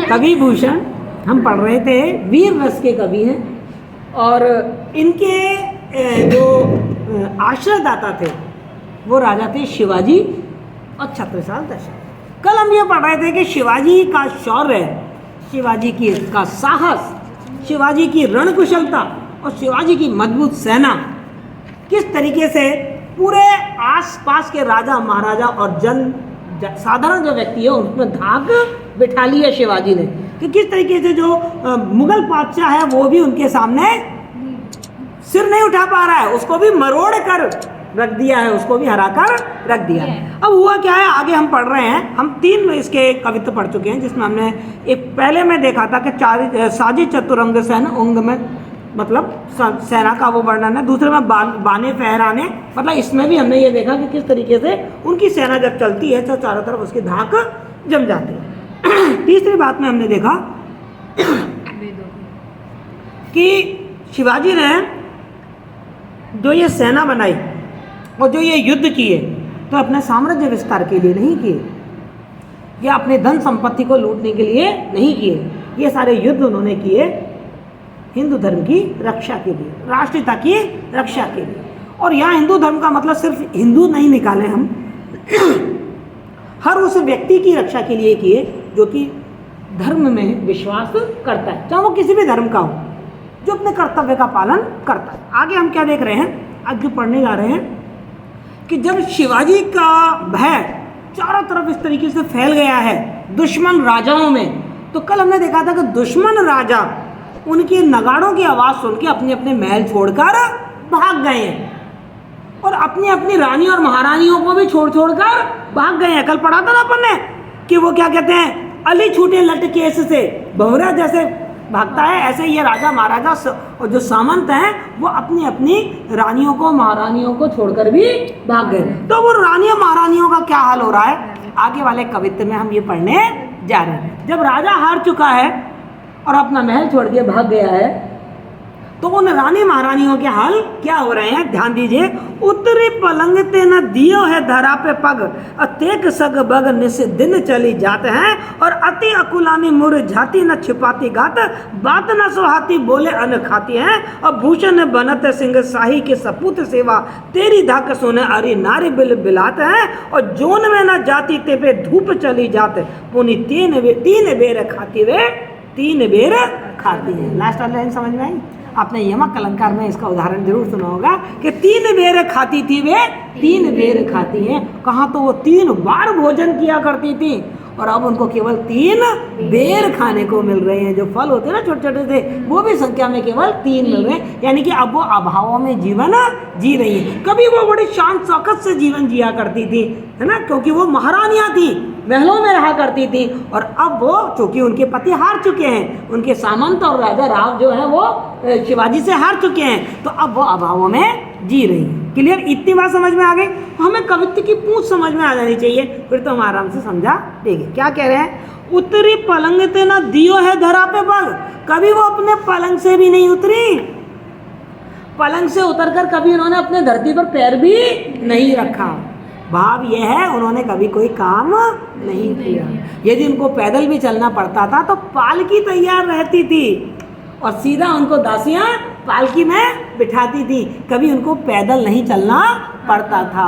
कवि भूषण हम पढ़ रहे थे, वीर रस के कवि हैं और इनके जो आश्रयदाता थे वो राजा थे शिवाजी और छत्रसाल दशरथ। कल हम ये पढ़ रहे थे कि शिवाजी का शौर्य, शिवाजी का साहस, शिवाजी की रणकुशलता और शिवाजी की मजबूत सेना किस तरीके से पूरे आसपास के राजा महाराजा और साधारण जो व्यक्ति है उसमें धाक बिठा लिया शिवाजी ने, कि किस तरीके से जो मुगल बादशाह है वो भी उनके सामने सिर नहीं उठा पा रहा है, उसको भी मरोड़ कर रख दिया है, उसको भी हरा कर रख दिया है। अब हुआ क्या है, आगे हम पढ़ रहे हैं, हम 3 इसके कवित्व पढ़ चुके हैं जिसमें हमने एक पहले में देखा था कि साजिश चतुरंग सेन उंग में मतलब सेना का वो वर्णन है, दूसरे में बाने फहराने, मतलब इसमें भी हमने ये देखा कि किस तरीके से उनकी सेना जब चलती है तो चारों तरफ उसकी धाक जम जाती है। तीसरी बात में हमने देखा कि शिवाजी ने जो ये सेना बनाई और जो ये युद्ध किए तो अपने साम्राज्य विस्तार के लिए नहीं किए या अपने धन संपत्ति को लूटने के लिए नहीं किए, ये सारे युद्ध उन्होंने किए हिंदू धर्म की रक्षा के लिए, राष्ट्रीयता की रक्षा के लिए। और यहाँ हिंदू धर्म का मतलब सिर्फ हिंदू नहीं निकाले हम, हर उस व्यक्ति की रक्षा के लिए किए जो कि धर्म में विश्वास करता है, चाहे वो किसी भी धर्म का हो, जो अपने कर्तव्य का पालन करता है। आगे हम क्या देख रहे हैं, आगे पढ़ने जा रहे हैं कि जब शिवाजी का भय चारों तरफ इस तरीके से फैल गया है दुश्मन राजाओं में, तो कल हमने देखा था कि दुश्मन राजा उनके नगाड़ों की आवाज़ सुन के अपने अपने महल छोड़कर भाग गए हैं और अपनी अपनी रानी और महारानियों को भी छोड़ कर भाग गए हैं। कल पढ़ा था ना अपन ने कि वो क्या कहते हैं, अली छूटे लट केस से भंवरा जैसे भागता है, ऐसे ये राजा महाराजा और जो सामंत हैं वो अपनी अपनी रानियों को महारानियों को छोड़कर भी भाग गए। तो वो रानियों महारानियों का क्या हाल हो रहा है, आगे वाले कवित्व में हम ये पढ़ने जा रहे हैं। जब राजा हार चुका है और अपना महल छोड़ के भाग गया है तो उन रानी महारानियों के हाल क्या हो रहे हैं, ध्यान दीजिए। उत्तरी पलंग ते न दियो है धरा पे पग, अतेक सग बग निस दिन चली जाते हैं, और अति अकुलानी मुरझाती न छिपाती गात, बात न सुहाती बोले अन खाती हैं, और भूषण बनत सिंह शाही के सपूत सेवा, तेरी धाक सुने अरे नारी बिल बिलाते हैं, और जोन में न जाती ते पे धूप चली जाते, पुनी तीन बेर खाती वे 3 बेर खाती है। लास्ट वाली लाइन समझ में आई? आपने यमक अलंकार में इसका उदाहरण जरूर सुना होगा कि 3 बेर खाती थी वे 3 बेर खाती हैं। कहाँ तो वो 3 बार भोजन किया करती थी और अब उनको केवल 3 बेर खाने को मिल रहे हैं। जो फल होते हैं ना छोटे छोटे थे वो भी संख्या में केवल 3 मिल रहे हैं, यानी कि अब वो अभावों में जीवन जी रही है। कभी वो बड़ी शान शौकत से जीवन जिया करती थी, है ना, क्योंकि वो महारानियाँ थी, महलों में रहा करती थी, और अब वो चूंकि उनके पति हार चुके हैं, उनके सामंत और राजा राव जो है वो शिवाजी से हार चुके हैं, तो अब वो अभावों में जी रही है। क्लियर? इतनी बात समझ में आ गई? हमें कवित्व की पूंछ समझ में आ जानी चाहिए, फिर तो हम आराम से समझा देंगे। क्या कह रहे हैं? उत्तरी पलंग ते ना दियो है धरा पे पग, कभी वो अपने पलंग से भी नहीं उतरी, पलंग से उतरकर कभी उन्होंने अपने धरती पर पैर भी नहीं रखा। भाव यह है उन्होंने कभी कोई काम नहीं किया। यदि उनको पैदल भी चलना पड़ता था तो पालकी तैयार रहती थी और सीधा उनको दासियां पालकी में बिठाती थी, कभी उनको पैदल नहीं चलना पड़ता था।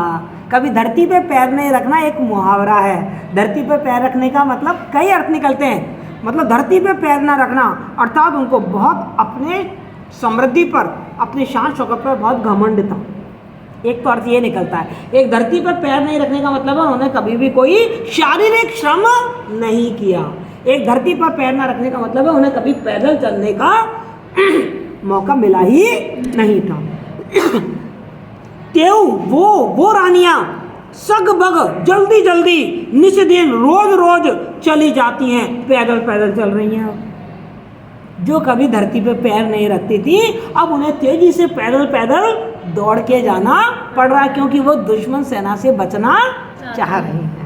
कभी धरती पे पैर नहीं रखना एक मुहावरा है। धरती पे पैर रखने का मतलब कई अर्थ निकलते हैं। मतलब धरती पे पैर ना रखना अर्थात उनको बहुत अपने समृद्धि पर, अपनी शान शौकत पर बहुत घमंड था। एक तो अर्थ ये निकलता है। एक धरती पर पैर नहीं रखने का मतलब है उन्होंने कभी भी कोई शारीरिक श्रम नहीं किया। एक धरती पर पैर ना रखने का मतलब है उन्हें कभी पैदल चलने का मौका मिला ही नहीं था। तेऊ वो रानियां सग बग जल्दी जल्दी निस दिन रोज रोज चली जाती हैं, पैदल पैदल चल रही हैं। जो कभी धरती पे पैर नहीं रखती थी अब उन्हें तेजी से पैदल पैदल दौड़ के जाना पड़ रहा है, क्योंकि वो दुश्मन सेना से बचना चाह रही हैं।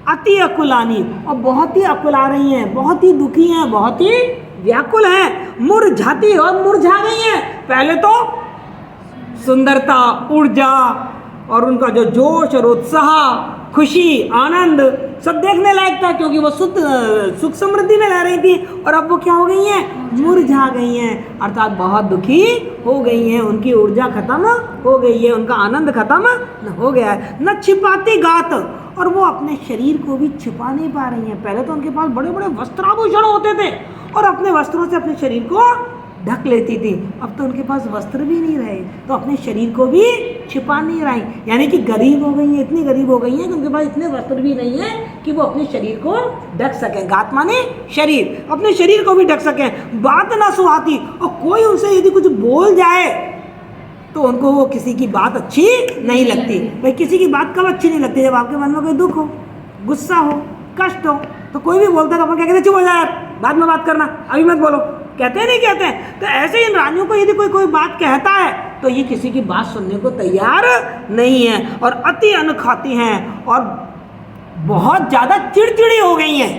अति अकुलानी, और बहुत ही अकुला रही हैं, बहुत ही दुखी हैं, बहुत ही व्याकुल हैं, मुरझाती और मुरझा गई हैं। पहले तो सुंदरता, ऊर्जा और उनका जो जोश और उत्साह, खुशी, आनंद सब देखने लायक था, क्योंकि वो शुद्ध सुख समृद्धि में रह रही थी, और अब वो क्या हो गई हैं, मुरझा गई हैं, अर्थात बहुत दुखी हो गई हैं, उनकी ऊर्जा खत्म हो गई है, उनका आनंद खत्म हो गया है। न छिपाती गात, और वो अपने शरीर को भी छिपा नहीं पा रही हैं। पहले तो उनके पास बड़े बड़े वस्त्राभूषण होते थे और अपने वस्त्रों से अपने शरीर को ढक लेती थी, अब तो उनके पास वस्त्र भी नहीं रहे, तो अपने शरीर को भी छिपा नहीं रही, यानी कि गरीब हो गई हैं, इतनी गरीब हो गई हैं कि उनके पास इतने वस्त्र भी नहीं है कि वो अपने शरीर को ढक सकें। गात माने शरीर, अपने शरीर को भी ढक सकें। बात ना सुहाती, और कोई उनसे यदि कुछ बोल जाए तो उनको वो किसी की बात अच्छी नहीं लगती। भाई किसी की बात कब अच्छी नहीं लगती, जब आपके मन में कोई दुख हो, गुस्सा हो, कष्ट हो, तो कोई भी बोलता है तो अपन क्या कहते हैं, चुप हो जा यार, बाद में बात करना, अभी मत बोलो, कहते हैं नहीं कहते हैं। तो ऐसे इन रानियों को यदि कोई बात कहता है तो ये किसी की बात सुनने को तैयार नहीं है, और अति अन्न खाती हैं, और बहुत ज़्यादा चिड़चिड़ी हो गई हैं।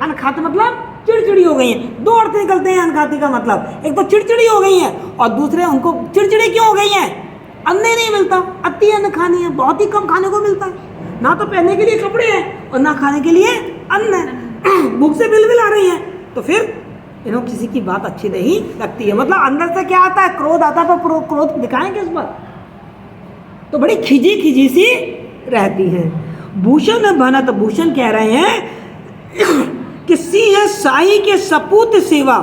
अन्न खाते मतलब चिड़चिड़ी हो गई हैं। दो अर्थ निकलते हैं अनखाती का मतलब, एक तो चिड़चिड़ी हो गई है, और दूसरे उनको चिड़चिड़ी क्यों हो गई है, अन्न नहीं मिलता, अति अन्न खानी है, बहुत ही कम खाने को मिलता है, ना तो पहनने के लिए कपड़े हैं और ना खाने के लिए अन्न है, भूख से बिल आ रही है, तो फिर इन्हों किसी की बात अच्छी नहीं लगती है। मतलब अंदर से क्या आता है, क्रोध आता है, पर क्रोध दिखाएंगे इस पर, तो बड़ी खिजी सी रहती हैं। भूषण भनत, भूषण कह रहे हैं कि सिंह साई के सपूत सेवा,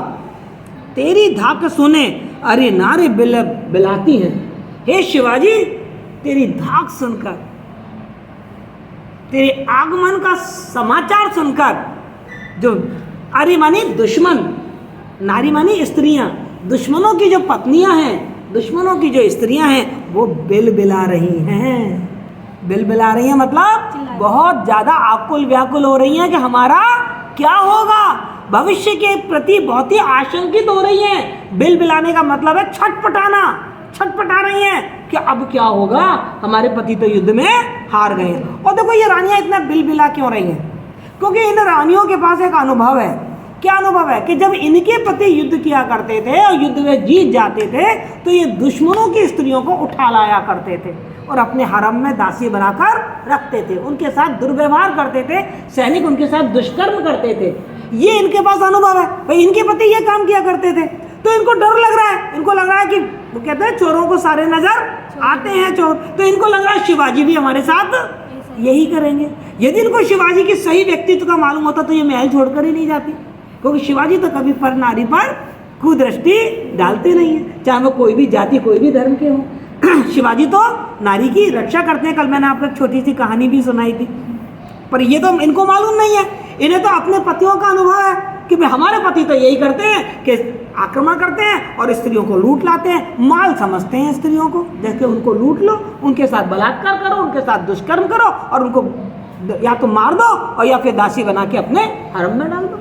तेरी धाक सुने अरे नारे बिलाती हैं। हे शिवाजी, तेरी धाक सुनकर, तेरे आगमन का समाचार सुनकर, जो अरे मानी दुश्मन, नारी मानी स्त्रियां, दुश्मनों की जो पत्नियां हैं, दुश्मनों की जो स्त्रियां हैं, वो बिलबिला रही हैं। बिलबिला रही हैं मतलब बहुत ज़्यादा आकुल व्याकुल हो रही हैं कि हमारा क्या होगा, भविष्य के प्रति बहुत ही आशंकित हो रही हैं। बिलबिलाने का मतलब है छटपटाना, छटपटा रही हैं कि अब क्या होगा, हमारे पति तो युद्ध में हार गए। और देखो ये रानियां इतना बिलबिला क्यों रही हैं, क्योंकि इन रानियों के पास एक अनुभव है। क्या अनुभव है कि जब इनके पति युद्ध किया करते थे और युद्ध में जीत जाते थे, तो ये दुश्मनों की स्त्रियों को उठा लाया करते थे और अपने हरम में दासी बनाकर रखते थे, उनके साथ दुर्व्यवहार करते थे, सैनिक उनके साथ दुष्कर्म करते थे। ये इनके पास अनुभव है, भाई इनके पति ये काम किया करते थे, तो इनको डर लग रहा है, इनको लग रहा है कि वो कहते हैं चोरों को सारे नजर आते हैं चोर, तो इनको लग रहा है शिवाजी भी हमारे साथ यही करेंगे। यदि इनको शिवाजी के सही व्यक्तित्व का मालूम होता तो ये महल छोड़कर ही नहीं जाती, क्योंकि शिवाजी तो कभी पर नारी पर कुदृष्टि डालते नहीं है, चाहे वो कोई भी जाति कोई भी धर्म के हो। शिवाजी तो नारी की रक्षा करते हैं। कल मैंने आपको एक छोटी सी कहानी भी सुनाई थी, पर ये तो इनको मालूम नहीं है। इन्हें तो अपने पतियों का अनुभव है कि भाई हमारे पति तो यही करते हैं कि आक्रमण करते हैं और स्त्रियों को लूट लाते हैं, माल समझते हैं स्त्रियों को, जैसे उनको लूट लो, उनके साथ बलात्कार करो, उनके साथ दुष्कर्म करो और उनको या तो मार दो और या फिर दासी बना के अपने हरम में डाल दो।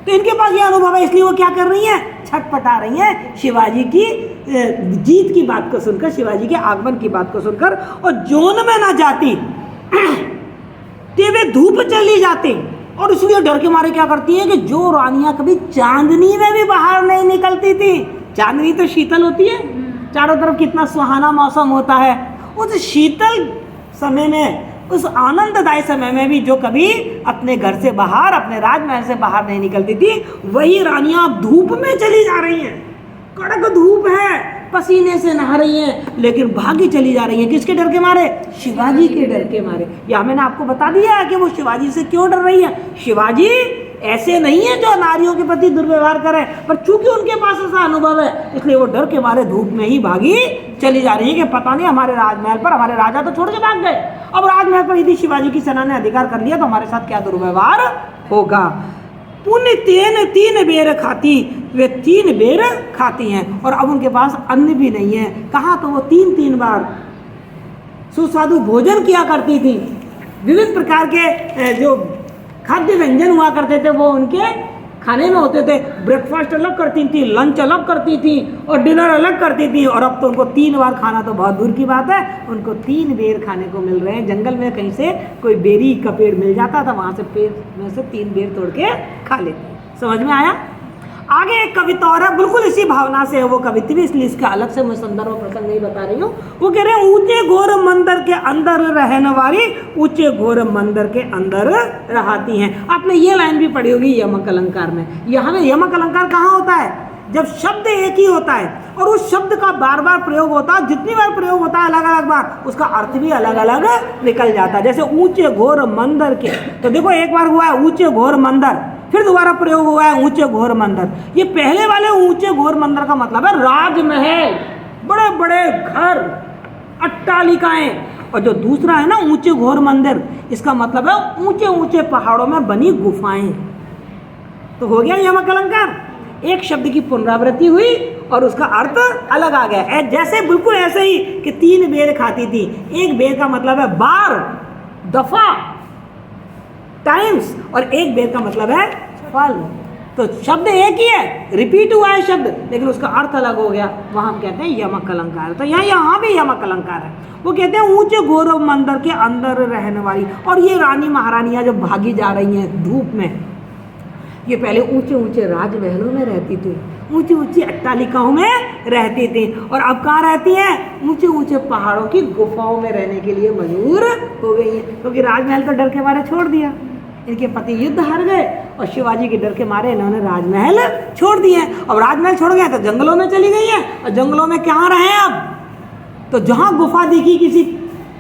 तो इनके पास ये अनुभव है, इसलिए वो क्या कर रही हैं, छटपटा रही हैं शिवाजी की जीत की बात को सुनकर, शिवाजी के आगमन की बात को सुनकर। और जोन में ना जाती ते वे धूप चली जाती, और इसलिए डर के मारे क्या करती है कि जो रानियां कभी चांदनी में भी बाहर नहीं निकलती थी, चांदनी तो शीतल होती है, चारों तरफ कितना सुहाना मौसम होता है, उस शीतल समय में, उस आनंददायी समय में भी जो कभी अपने घर से बाहर, अपने राजमहल से बाहर नहीं निकलती थी, वही रानियां अब धूप में चली जा रही हैं। कड़क धूप है, पसीने से नहा रही हैं, लेकिन भागी चली जा रही हैं। किसके डर के मारे? शिवाजी के डर के मारे। या मैंने आपको बता दिया है कि वो शिवाजी से क्यों डर रही है। शिवाजी ऐसे नहीं है जो नारियों के प्रति दुर्व्यवहार करे, पर चूंकि उनके पास ऐसा अनुभव है, इसलिए वो डर के मारे धूप में ही भागी चली जा रही है कि पता नहीं हमारे राजमहल पर, हमारे राजा तो छोड़ के भाग गए, अब राजमहल पर यदि शिवाजी की सेना ने अधिकार कर लिया तो हमारे साथ क्या दुर्व्यवहार होगा। पुण्य तीन बेर खाती, वे 3 बेर खाती हैं, और अब उनके पास अन्न भी नहीं है। कहाँ तो वो 3 बार सुस्वादु भोजन किया करती थी, विविध प्रकार के जो खाद्य व्यंजन हुआ करते थे वो उनके खाने में होते थे। ब्रेकफास्ट अलग करती थी, लंच अलग करती थी और डिनर अलग करती थी, और अब तो उनको 3 बार खाना तो बहुत दूर की बात है, उनको 3 बेर खाने को मिल रहे हैं। जंगल में कहीं से कोई बेरी का पेड़ मिल जाता था, वहाँ से पेड़ में से 3 बेर तोड़ के खा लेते। समझ में आया? आगे एक कविता और है, बिल्कुल इसी भावना से है वो कविता भी, इसलिए इसका अलग से मैं संदर्भ और प्रसंग नहीं बता रही हूँ। वो कह रहे हैं ऊंचे घोर मंदिर के अंदर रहने वाली ऊंचे घोर मंदिर के अंदर रहती हैं। आपने ये लाइन भी पढ़ी होगी यमक अलंकार में। यहाँ में यमक अलंकार कहाँ होता है? जब शब्द एक ही होता है और उस शब्द का बार बार प्रयोग होता है, जितनी बार प्रयोग होता है अलग अलग बार, उसका अर्थ भी अलग अलग निकल जाता है। जैसे ऊंचे घोर मंदिर के, तो देखो एक बार हुआ है ऊंचे घोर मंदिर, फिर दोबारा प्रयोग हुआ है ऊंचे घोर मंदिर। ये पहले वाले ऊंचे घोर मंदिर का मतलब है राजमहल, बड़े बड़े घर, अट्टालिकाएं, और जो दूसरा है ना ऊंचे घोर मंदिर, इसका मतलब है ऊंचे ऊंचे पहाड़ों में बनी गुफाएं। तो हो गया यमक अलंकार, एक शब्द की पुनरावृत्ति हुई और उसका अर्थ अलग आ गया। जैसे बिल्कुल ऐसे ही कि 3 बेर खाती थी, एक बेर का मतलब है बार, दफा, टाइम्स, और एक बेर का मतलब है फल। तो शब्द एक ही है, रिपीट हुआ है शब्द, लेकिन उसका अर्थ अलग हो गया, वहां हम कहते हैं यमक अलंकार। तो यहाँ भी यमक अलंकार है। वो कहते हैं ऊंचे घोर मंदिर के अंदर रहने वाली। और ये रानी महारानियां जब भागी जा रही हैं धूप में, ये पहले ऊंचे ऊंचे राजमहलों में रहती थी, ऊंची ऊंची अट्टालिकाओं में रहती थी, और अब कहाँ रहती हैं? ऊंचे ऊंचे पहाड़ों की गुफाओं में रहने के लिए मजबूर हो गई हैं, क्योंकि राजमहल तो डर के मारे छोड़ दिया, इनके पति युद्ध हार गए और शिवाजी के डर के मारे इन्होंने राजमहल छोड़ दिए। अब राजमहल छोड़ गए तो जंगलों में चली गई है, और जंगलों में कहाँ रहे अब? तो जहाँ गुफा दिखी किसी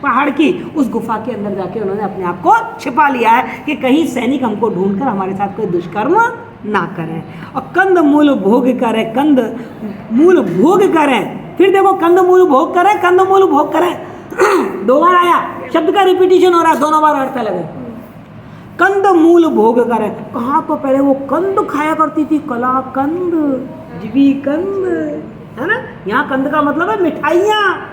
पहाड़ की, उस गुफा के अंदर जाके उन्होंने अपने आप को छिपा लिया है कि कहीं सैनिक हमको ढूंढकर हमारे साथ कोई दुष्कर्म ना करें। और कंद मूल भोग करें, कंद मूल भोग करें, फिर देखो कंद मूल भोग करें, कंद मूल भोग करें, 2 बार आया, शब्द का रिपीटिशन हो रहा है, दोनों बार अर्थ अलग है। कंद मूल भोग करें, कहाँ तो पहले वो कंद खाया करती थी, कला कंद, जीवी कंद, है ना। यहाँ कंद का मतलब है मिठाइयाँ,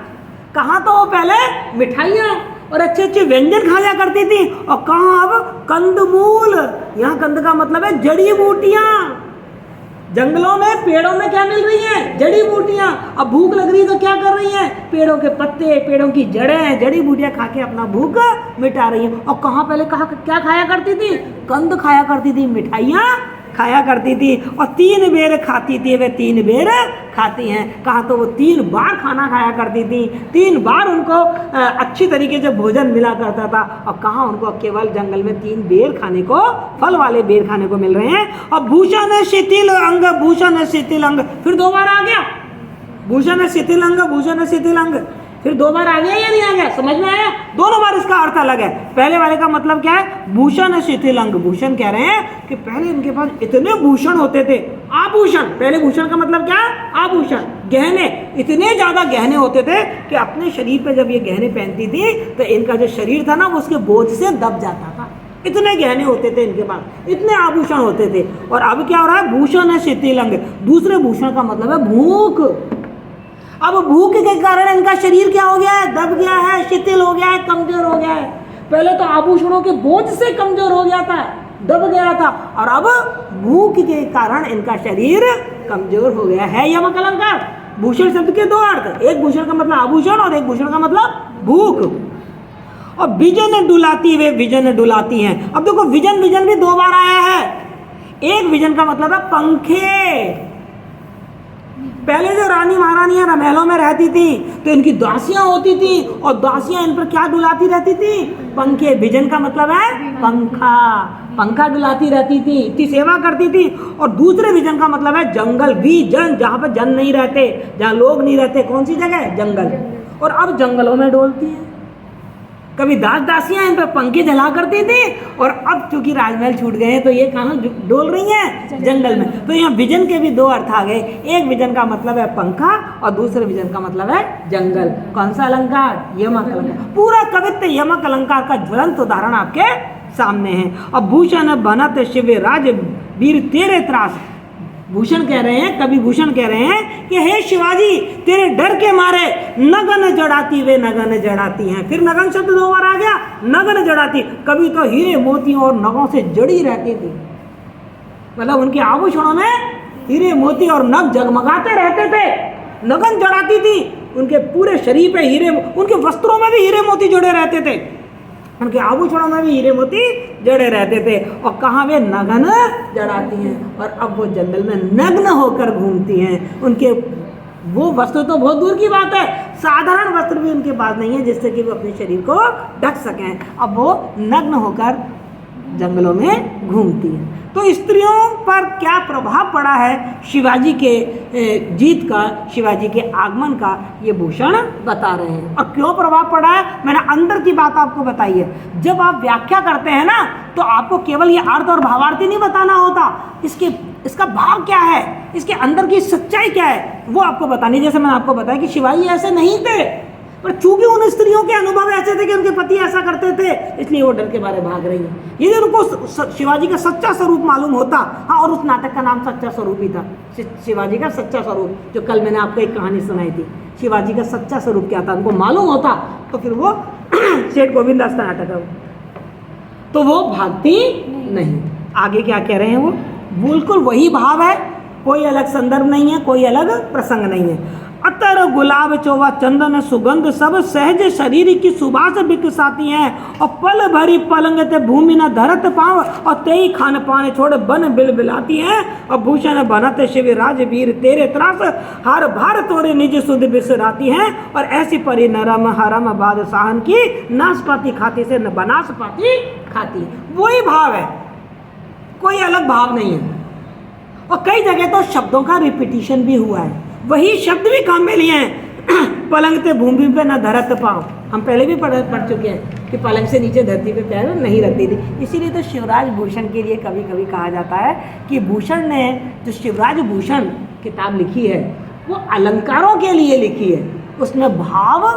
कहाँ तो वो पहले मिठाइयाँ और अच्छे अच्छे व्यंजन खाया करती थी, और कहाँ अब कंदमूल, यहाँ कंद का मतलब है जड़ी बूटियाँ। जंगलों में पेड़ों में क्या मिल रही हैं? जड़ी बूटियाँ। अब भूख लग रही है तो क्या कर रही हैं? पेड़ों के पत्ते, पेड़ों की जड़ें, जड़ी बूटियाँ खा के अपना भूख मिटा रही हैं। और कहाँ पहले कहाँ क्या खाया करती थी? कंद खाया करती थी, मिठाइयाँ खाया करती थी, और 3 बेर खाती थी, वे 3 बेर खाती हैं। कहा तो वो 3 बार खाना खाया करती थी, 3 बार उनको अच्छी तरीके से भोजन मिला करता था, और कहाँ उनको केवल जंगल में 3 बेर खाने को, फल वाले बेर खाने को मिल रहे हैं। और भूषण शिथिल अंग, भूषण शिथिल अंग, फिर 2 बार आ गया भूषण शिथिल अंग, भूषण शिथिल अंग, फिर 2 बार आ गया या नहीं आ गया? समझ में आया? दोनों बार इसका अर्थ अलग है। पहले वाले का मतलब क्या है? भूषण शिथिल अंग। भूषण कह रहे हैं कि पहले इनके पास इतने भूषण होते थे, आभूषण, पहले भूषण का मतलब क्या है? आभूषण, गहने, इतने ज्यादा गहने होते थे कि अपने शरीर पे जब ये गहने पहनती थी तो इनका जो शरीर था ना वो उसके बोझ से दब जाता था, इतने गहने होते थे इनके पास, इतने आभूषण होते थे। और अब क्या हो रहा है? भूषण शिथिल अंग। दूसरे भूषण का मतलब है भूख। अब भूख के कारण इनका शरीर क्या हो गया है? दब गया है, शिथिल हो गया है, कमजोर हो गया है। पहले तो आभूषणों के बोझ से कमजोर हो गया था, दब गया था, और अब भूख के कारण इनका शरीर कमजोर हो गया है। यमक अलंकार। भूषण शब्द के 2 अर्थ, एक भूषण का मतलब आभूषण और एक भूषण का मतलब भूख। और विजन डुलाती, वे विजन डुलाती हैं। अब देखो विजन, विजन भी 2 बार आया है। एक विजन का मतलब है पंखे। पहले जो रानी महारानियां महलों में रहती थी तो इनकी दासियां होती थी, और दासियां इन पर क्या डुलाती रहती थी? पंखे। विजन का मतलब है पंखा, पंखा डुलाती रहती थी, इतनी सेवा करती थी। और दूसरे विजन का मतलब है जंगल, विजन, जहाँ पर जन नहीं रहते, जहाँ लोग नहीं रहते, कौन सी जगह है? जंगल। और अब जंगलों में डोलती है। कभी दास दासियां इन पर पंखे जला करती थी, और अब चूंकि राजमहल छूट गए हैं तो ये कहाँ डोल रही हैं? जंगल में। तो यहाँ विजन के भी 2 अर्थ आ गए। एक विजन का मतलब है पंखा और दूसरे विजन का मतलब है जंगल। कौन सा अलंकार? यमक अलंकार। पूरा कवित्व यमक अलंकार का ज्वलंत उदाहरण आपके सामने है। अब भूषण बनत शिव राज वीर तेरे त्रास। भूषण कह रहे हैं, कवि भूषण कह रहे हैं कि हे शिवाजी, तेरे डर के मारे नगन जड़ाती, वे नगन जड़ाती हैं। फिर नगन शब्द 2 बार आ गया, नगन जड़ाती। कभी तो हीरे मोतियों और नगों से जड़ी रहती थी, मतलब उनके आभूषणों में हीरे मोती और नग जगमगाते रहते थे, नगन जड़ाती थी। उनके पूरे शरीर पे हीरे, उनके वस्त्रों में भी हीरे मोती जुड़े रहते थे। उनके आभूषणों में भी हीरे मोती जड़े रहते थे। और कहाँ वे नग्न जड़ाती हैं, और अब वो जंगल में नग्न होकर घूमती हैं। उनके वो वस्त्र तो बहुत दूर की बात है, साधारण वस्त्र भी उनके पास नहीं है जिससे कि वो अपने शरीर को ढक सकें। अब वो नग्न होकर जंगलों में घूमती हैं। तो स्त्रियों पर क्या प्रभाव पड़ा है शिवाजी के जीत का, शिवाजी के आगमन का, ये भूषण बता रहे हैं। और क्यों प्रभाव पड़ा है, मैंने अंदर की बात आपको बताई है। जब आप व्याख्या करते हैं ना, तो आपको केवल ये अर्थ और भावार्थी नहीं बताना होता, इसका भाव क्या है, इसके अंदर की सच्चाई क्या है, वो आपको बतानी। जैसे मैंने आपको बताया कि शिवाजी ऐसे नहीं थे, पर चूंकि उन स्त्रियों के अनुभव ऐसे थे कि उनके पति ऐसा करते थे, इसलिए वो डर के मारे भाग रही हैं। यदि उनको शिवाजी का सच्चा स्वरूप मालूम होता, हाँ, और उस नाटक का नाम सच्चा स्वरूप ही था, शिवाजी का सच्चा स्वरूप, जो कल मैंने आपको एक कहानी सुनाई थी, शिवाजी का सच्चा स्वरूप क्या था, उनको मालूम होता, तो फिर वो सेठ गोविंद दास का नाटक है, तो वो भागती नहीं। आगे क्या कह रहे हैं वो, बिल्कुल वही भाव है, कोई अलग संदर्भ नहीं है, कोई अलग प्रसंग नहीं है। अतर गुलाब चौवा चंदन सुगंध सब सहज शरीर की सुबास बिकसाती हैं। और पल भरी पलंग ते भूमि न धरत पाव, और तेई खान पान छोड़ बन बिलबिलाती हैं। और भूषण बनत शिव राजवीर तेरे त्रास, हर भार तोरे निज सुध बिसराती हैं। और ऐसी परी नरम हरम बादशाहन की, नाशपाती खाती से न बनासपाती खाती। वही भाव है, कोई अलग भाव नहीं है। और कई जगह तो शब्दों का रिपीटिशन भी हुआ है, वही शब्द भी काम में लिए हैं। पलंग ते भूमि पे न धरत पाँव, हम पहले भी पढ़ चुके हैं कि पलंग से नीचे धरती पे पैर नहीं रखती थी। इसीलिए तो शिवराज भूषण के लिए कभी कभी कहा जाता है कि भूषण ने जो शिवराज भूषण किताब लिखी है, वो अलंकारों के लिए लिखी है, उसमें भाव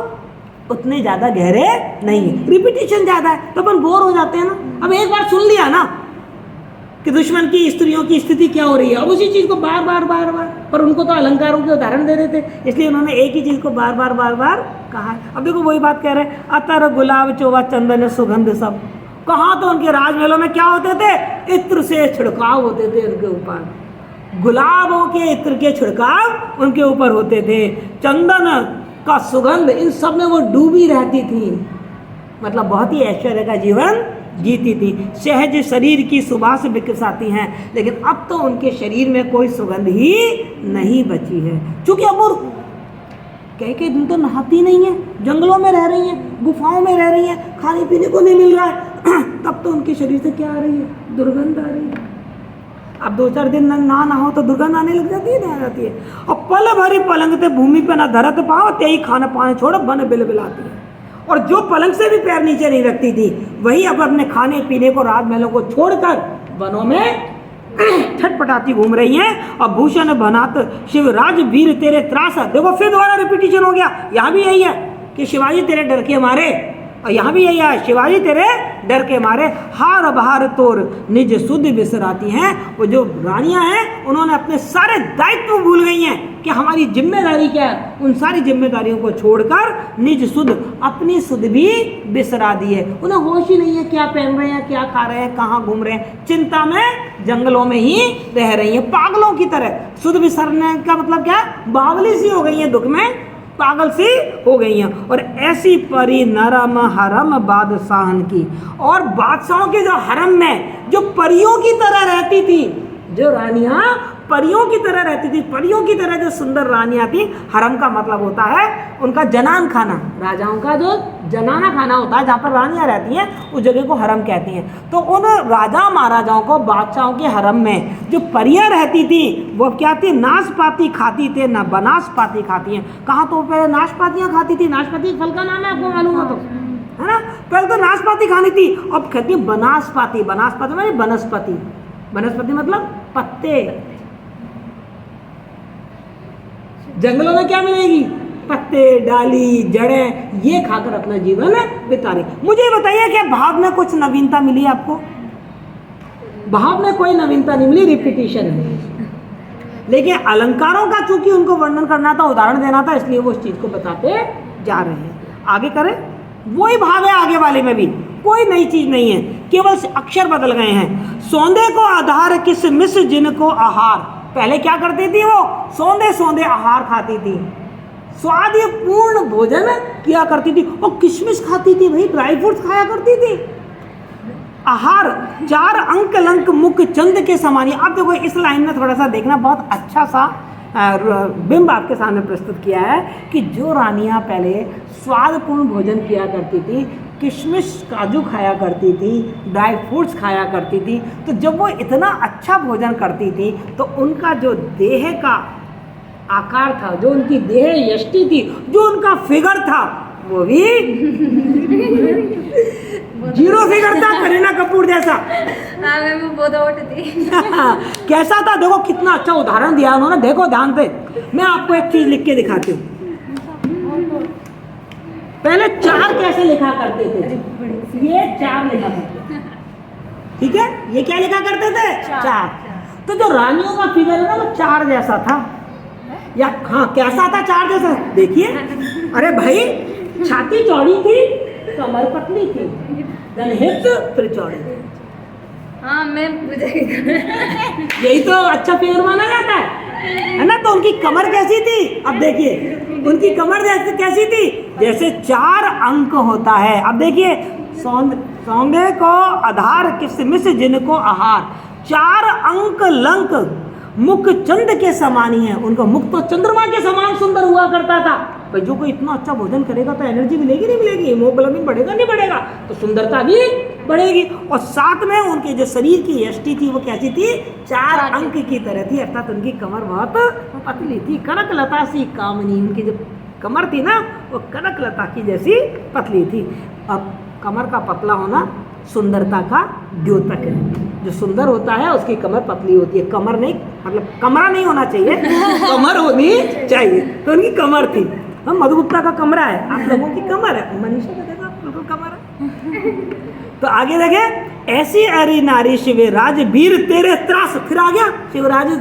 उतने ज़्यादा गहरे नहीं है, रिपीटिशन ज़्यादा है, तो अपन बोर हो जाते हैं ना। अब एक बार सुन लिया ना कि दुश्मन की स्त्रियों की स्थिति क्या हो रही है, अब उसी चीज़ को बार बार पर उनको तो अलंकारों के उदाहरण दे रहे थे, इसलिए उन्होंने एक ही चीज़ को बार बार कहा है। अब देखो वही बात कह रहे हैं, अतर गुलाब चौवा चंदन सुगंध सब। कहाँ तो उनके राजमहलों में क्या होते थे, इत्र से छिड़काव होते थे उनके ऊपर, गुलाबों के इत्र के छिड़काव उनके ऊपर होते थे, चंदन का सुगंध, इन सब में वो डूबी रहती थी, मतलब बहुत ही ऐश्वर्य का जीवन जीती थी। सहज शरीर की सुबास बिकसाती हैं, लेकिन अब तो उनके शरीर में कोई सुगंध ही नहीं बची है, क्योंकि अब वो कई दिन तो नहाती नहीं है, जंगलों में रह रही हैं, गुफाओं में रह रही हैं, खाने पीने को नहीं मिल रहा है, तब तो उनके शरीर से क्या आ रही है, दुर्गंध आ रही है। अब 2-4 दिन ना नहाओ तो दुर्गंध आने लग जाती है, नहीं आती है। और पल भरी पलंग ते भूमि पे न धरत पाँव, तेई खान पान छोड़ बन बिलबिलाती है। और जो पलंग से भी पैर नीचे नहीं रखती थी, वही अब अपने खाने पीने को, राजमहलों को छोड़कर वनों में छटपटाती घूम रही हैं। और भूषण बनात शिवराज वीर तेरे त्रास, देखो फिर दोबारा रिपीटिशन हो गया, यहाँ भी यही है कि शिवाजी तेरे डर के मारे, और यहाँ भी यही है, शिवाजी तेरे डर के मारे हार बहार तोर निज सुध बिसराती हैं। वो जो रानियां हैं, उन्होंने अपने सारे दायित्व भूल गई हैं कि हमारी जिम्मेदारी क्या है, उन सारी जिम्मेदारियों को छोड़कर निज सुध, अपनी सुध भी बिसरा दी है। उन्हें होश ही नहीं है क्या पहन रहे हैं, क्या खा रहे हैं, कहाँ घूम रहे हैं, चिंता में जंगलों में ही रह रही हैं पागलों की तरह। सुध बिसरने का मतलब क्या, बावली सी हो गई है, दुख में पागल सी हो गई हैं। और ऐसी परी नरम हरम बादशाहन की, और बादशाहों के जो हरम में जो परियों की तरह रहती थी, जो रानियां परियों की तरह रहती थी, परियों की तरह जो सुंदर रानियां थी। हरम का मतलब होता है उनका जनान खाना, राजाओं का जो जनाना खाना होता है, जहाँ पर रानियां रहती हैं, उस जगह को हरम कहती हैं। तो उन राजा महाराजाओं को, बादशाहों के हरम में जो परियां रहती थी, वो क्या थी, नाशपाती खाती थे, ना बनासपाती खाती हैं। कहाँ तो पहले नाशपातियाँ खाती थी, नाशपाती फल का नाम है, आपको मालूम हो तो, है ना। पहले तो नाशपाती खानी थी, अब कहती है बनासपाती। बनासपाती मतलब वनस्पति, वनस्पति मतलब पत्ते। जंगलों में क्या मिलेगी, पत्ते, डाली, जड़ें, ये खाकर अपना जीवन बिता रहे। मुझे बताइए क्या भाव में कुछ नवीनता मिली आपको? भाव में कोई नवीनता नहीं मिली, रिपीटिशन है। लेकिन अलंकारों का चूंकि उनको वर्णन करना था, उदाहरण देना था, इसलिए वो उस चीज को बताते जा रहे हैं। आगे करें, वही भाव है आगे वाले में भी, कोई नई चीज नहीं है, केवल अक्षर बदल गए हैं। सौंदे को आधार किस मिस जिनको आहार, पहले क्या करती थी वो, सौंदे सौंदे आहार खाती थी। स्वादपूर्ण भोजन किया करती थी और किशमिश खाती थी भाई, ड्राई फ्रूट्स खाया करती थी। आहार 4 अंक लंक मुख चंद के समान। अब देखो इस लाइन में थोड़ा सा देखना, बहुत अच्छा सा बिंब आपके सामने प्रस्तुत किया है कि जो रानियां पहले स्वादपूर्ण भोजन किया करती थी, किशमिश काजू खाया करती थी, ड्राई फ्रूट्स खाया करती थी, तो जब वो इतना अच्छा भोजन करती थी तो उनका जो देह का आकार था, जो उनकी देह यष्टि थी, जो उनका फिगर था, वो भी 0 फिगर था, करीना कपूर जैसा। हाँ मैं वो बहुत ओट थी। कैसा था देखो, कितना अच्छा उदाहरण दिया उन्होंने, देखो ध्यान से। मैं आपको एक चीज लिख के दिखाती हूँ। पहले 4 कैसे लिखा करते थे, ये 4 लिखा करते थे, ठीक है, ये क्या लिखा करते थे, 4। तो जो रानियों का फिगर है ना वो 4 जैसा था, या हाँ कैसा था, 4 जैसा। देखिए, अरे भाई छाती चौड़ी थी, कमर पतली थी, then hips फिर चौड़ी थी। हाँ मैं यही तो अच्छा फिगर माना जाता है ना। तो उनकी कमर कैसी थी, अब देखिए उनकी कमर जैसे कैसी थी, जैसे 4 अंक होता है। अब देखिए, सौंदे को आधार किसमिस जिनको आहार, 4 अंक लंक मुख चंद के समान ही है। उनका मुख तो चंद्रमा के समान सुंदर हुआ करता था। भाई जो कोई इतना अच्छा भोजन करेगा तो एनर्जी मिलेगी नहीं मिलेगी, हीमोग्लोबिन बढ़ेगा नहीं बढ़ेगा, तो सुंदरता भी बढ़ेगी। और साथ में उनके जो शरीर की यष्टि थी वो कैसी थी, 4 अंक की तरह थी, अर्थात उनकी कमर बहुत पतली थी। कनक लता सी कामनी, उनकी जो कमर थी ना वो कनक लता की जैसी पतली थी। अब कमर का पतला होना सुंदरता का द्योतक है। जो सुंदर होता है उसकी कमर पतली होती है, कमर नहीं, मतलब कमरा नहीं होना चाहिए, कमर होनी चाहिए। तो उनकी कमर थी। हम मधुगुप्ता का कमरा है, आप लोगों की कमर है, मनीषा का देखा बिल्कुल कमर है। तो आगे देखे, ऐसी अरे नारी शिवराज वीर तेरे त्रास, फिर आ गया शिवराज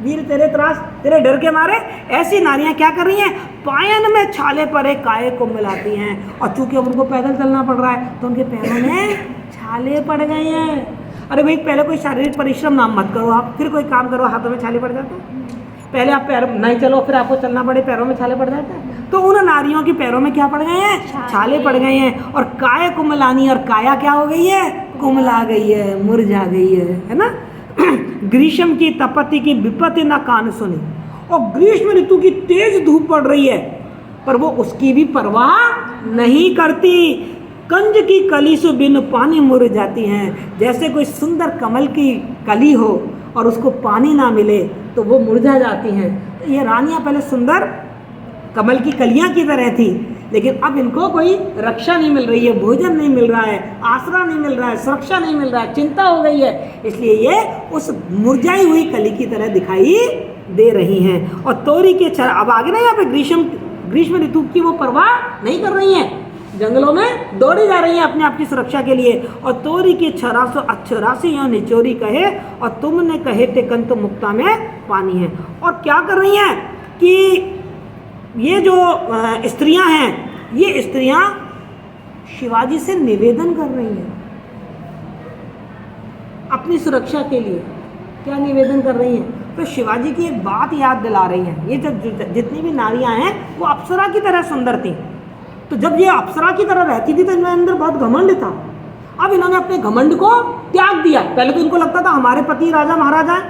वीर तेरे त्रास, तेरे डर के मारे ऐसी नारियां क्या कर रही हैं, पायन में छाले परे काये को मिलाती हैं। और चूंकि अब उनको पैदल चलना पड़ रहा है तो उनके पैरों में छाले पड़ गए हैं। अरे भाई पहले कोई शारीरिक परिश्रम ना मत करो आप, फिर कोई काम करो हाथों में छाले पड़ जाते हैं। पहले आप पैर नहीं चलो, फिर आपको चलना पड़े, पैरों में छाले पड़ जाते हैं। तो उन नारियों के पैरों में क्या पड़ गए हैं, छाले पड़ गए हैं। और काय कुमलानी, और काया क्या हो गई है, कुमला गई है, मुरझा गई है ना। ग्रीष्म की तपति की विपत्ति ना कान सुनी, और ग्रीष्म ऋतु की तेज धूप पड़ रही है पर वो उसकी भी परवाह नहीं करती। कंज की कली से बिन पानी मुरझाती हैं, जैसे कोई सुंदर कमल की कली हो और उसको पानी ना मिले तो वो मुरझा जाती हैं। तो ये रानियां पहले सुंदर कमल की कलियां की तरह थी, लेकिन अब इनको कोई रक्षा नहीं मिल रही है, भोजन नहीं मिल रहा है, आसरा नहीं मिल रहा है, सुरक्षा नहीं मिल रहा है, चिंता हो गई है, इसलिए ये उस मुरझाई हुई कली की तरह दिखाई दे रही हैं। और तोरी के अब आगे ना यहाँ पे ग्रीष्म ऋतु की वो परवाह नहीं कर रही हैं, जंगलों में दौड़ी जा रही हैं अपने आप की सुरक्षा के लिए। और तोरी के छरासो अक्षरासी या निचोरी कहे, और तुमने कहे ते कंत मुक्ता में पानी है। और क्या कर रही हैं कि ये जो स्त्रियां हैं, ये स्त्रियां शिवाजी से निवेदन कर रही हैं अपनी सुरक्षा के लिए। क्या निवेदन कर रही हैं, तो शिवाजी की एक बात याद दिला रही हैं। ये जितनी भी नारियां हैं वो अप्सरा की तरह सुंदर थी, तो जब ये अप्सरा की तरह रहती थी तो इनके अंदर बहुत घमंड था। अब इन्होंने अपने घमंड को त्याग दिया। पहले तो इनको लगता था हमारे पति राजा महाराजा है,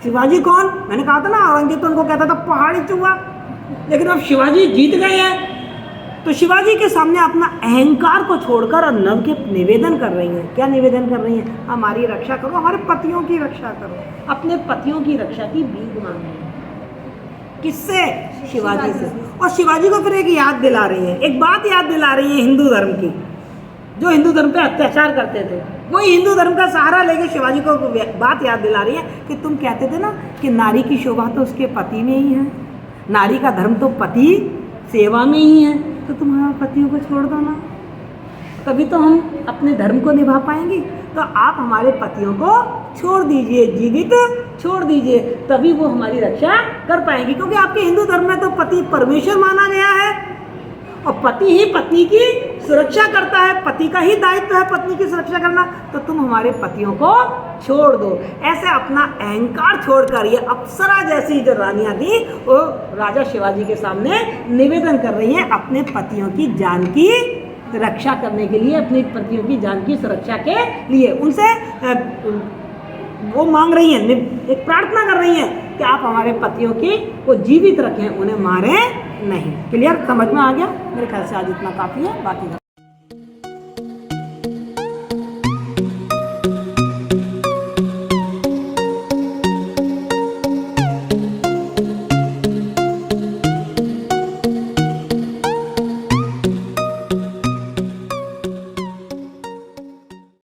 शिवाजी कौन, मैंने कहा था ना औरंगजेब तो उनको कहता था पहाड़ी चूहा। लेकिन अब शिवाजी जीत गए हैं तो शिवाजी के सामने अपना अहंकार को छोड़कर और नव के निवेदन कर रही हैं। क्या निवेदन कर रही हैं, हमारी रक्षा करो, हमारे पतियों की रक्षा करो, अपने पतियों की रक्षा की भीख मांग रही हैं। किससे, शिवाजी से। और शिवाजी को फिर एक याद दिला रही है, एक बात याद दिला रही है हिंदू धर्म की, जो हिंदू धर्म पे अत्याचार करते थे, वही हिंदू धर्म का सहारा लेके शिवाजी को बात याद दिला रही है कि तुम कहते थे ना कि नारी की शोभा तो उसके पति में ही है, नारी का धर्म तो पति सेवा में ही है, तो तुम्हारा पतियों को छोड़ दो ना, तभी तो हम अपने धर्म को निभा पाएंगे। तो आप हमारे पतियों को छोड़ दीजिए, जीवित छोड़ दीजिए, तभी वो हमारी रक्षा कर पाएंगे। क्योंकि आपके हिंदू धर्म में तो पति परमेश्वर माना गया है और पति ही पत्नी की सुरक्षा करता है, पति का ही दायित्व है पत्नी की सुरक्षा करना, तो तुम हमारे पतियों को छोड़ दो। ऐसे अपना अहंकार छोड़कर ये अप्सरा जैसी जो रानियां थी वो राजा शिवाजी के सामने निवेदन कर रही हैं अपने पतियों की जान की रक्षा करने के लिए, अपने पतियों की जान की सुरक्षा के लिए उनसे वो मांग रही हैं, एक प्रार्थना कर रही हैं कि आप हमारे पतियों की को जीवित रखें, उन्हें मारें नहीं। क्लियर, समझ में आ गया? मेरे ख्याल से आज इतना काफ़ी है, बाकी